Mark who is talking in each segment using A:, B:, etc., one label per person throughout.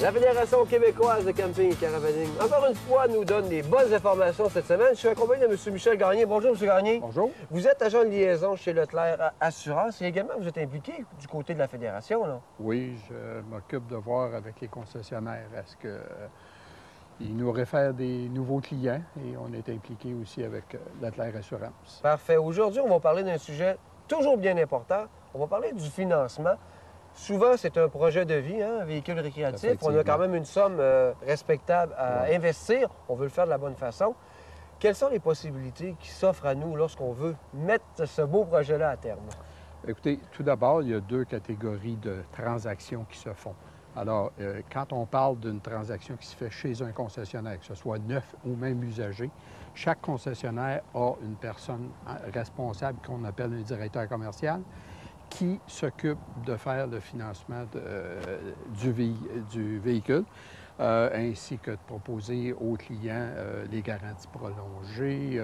A: La Fédération québécoise de camping et caravaning, encore une fois, nous donne des bonnes informations cette semaine. Je suis accompagné de M. Michel Gagné. Bonjour, M. Gagné.
B: Bonjour.
A: Vous êtes agent de liaison chez Leclerc Assurance et également vous êtes impliqué du côté de la Fédération, là.
B: Oui, je m'occupe de voir avec les concessionnaires. Est-ce qu'ils nous réfèrent des nouveaux clients et on est impliqué aussi avec Leclerc Assurance.
A: Parfait. Aujourd'hui, on va parler d'un sujet toujours bien important. On va parler du financement. Souvent, c'est un projet de vie, hein, un véhicule récréatif. On a quand même une somme respectable à investir. On veut le faire de la bonne façon. Quelles sont les possibilités qui s'offrent à nous lorsqu'on veut mettre ce beau projet-là à terme?
B: Écoutez, tout d'abord, il y a deux catégories de transactions qui se font. Alors, quand on parle d'une transaction qui se fait chez un concessionnaire, que ce soit neuf ou même usagé, chaque concessionnaire a une personne responsable qu'on appelle un directeur commercial qui s'occupe de faire le financement du véhicule, ainsi que de proposer aux clients les garanties prolongées,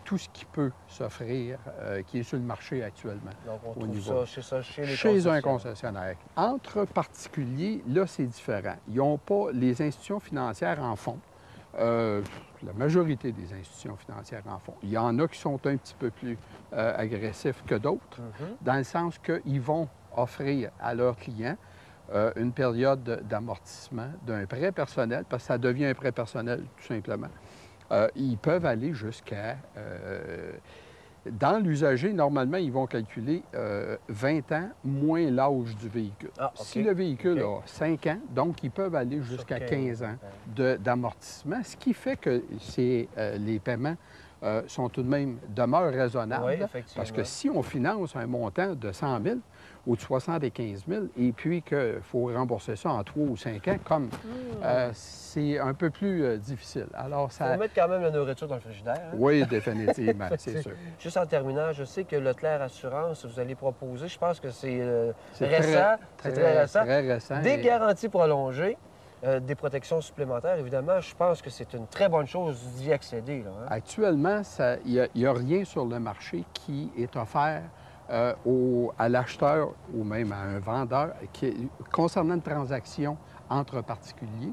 B: tout ce qui peut s'offrir, qui est sur le marché actuellement.
A: Donc, on trouve ça
B: chez un concessionnaire. Entre particuliers, là, c'est différent. Ils n'ont pas... Les institutions financières en font. La majorité des institutions financières en font. Il y en a qui sont un petit peu plus agressifs que d'autres, dans le sens qu'ils vont offrir à leurs clients une période d'amortissement d'un prêt personnel, parce que ça devient un prêt personnel, tout simplement. Ils peuvent aller jusqu'à... Dans l'usager, normalement, ils vont calculer 20 ans moins l'âge du véhicule. Ah, okay. Si le véhicule a 5 ans, donc ils peuvent aller jusqu'à 15 ans d'amortissement, ce qui fait que les paiements sont tout de même demeurent raisonnables. Oui, parce que si on finance un montant de 100 000 ou de 75 000 et puis qu'il faut rembourser ça en 3 ou 5 ans, comme c'est un peu plus difficile. Alors, ça...
A: Il faut mettre quand même la nourriture dans le frigidaire. Hein?
B: Oui, définitivement, c'est sûr.
A: Juste en terminant, je sais que Leclerc Assurance, vous allez proposer, je pense que c'est récent, très récent, des garanties prolongées. Des protections supplémentaires, évidemment, je pense que c'est une très bonne chose d'y accéder. Là, hein?
B: Actuellement, il n'y a rien sur le marché qui est offert à l'acheteur ou même à un vendeur concernant une transaction entre particuliers.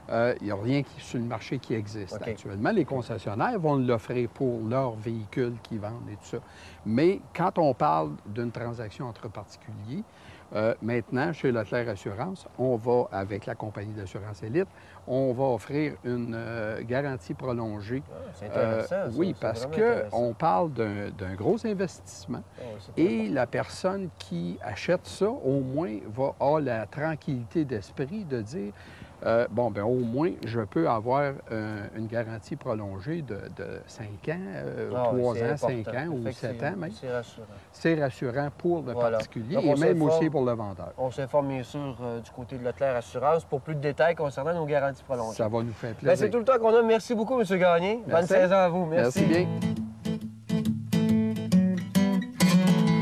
B: Il n'y a rien sur le marché qui existe actuellement. Les concessionnaires vont l'offrir pour leurs véhicules qu'ils vendent et tout ça. Mais quand on parle d'une transaction entre particuliers, maintenant, chez Leclerc Assurance, on va, avec la compagnie d'assurance Élite, on va offrir une garantie prolongée.
A: C'est intéressant,
B: oui, parce qu'on parle d'un gros investissement et la personne qui achète ça, au moins, va avoir la tranquillité d'esprit de dire bon, bien, au moins, je peux avoir une garantie prolongée de 5 ans, 3 ans, 5 ans ou 7 ans même.
A: C'est rassurant.
B: C'est rassurant pour le particulier et même aussi pour le vendeur.
A: On s'informe bien sûr du côté de Leclerc Assurance pour plus de détails concernant nos garanties prolongées.
B: Ça va nous faire plaisir.
A: C'est tout le temps qu'on a. Merci beaucoup, M. Gagné. Bonne saison à vous. Merci.
B: Merci bien.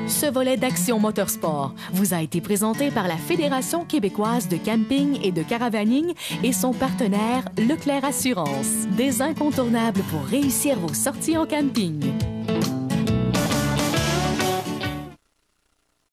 C: Ce volet d'Action Motorsport vous a été présenté par la Fédération québécoise de camping et de caravaning et son partenaire Leclerc Assurance. Des incontournables pour réussir vos sorties en camping.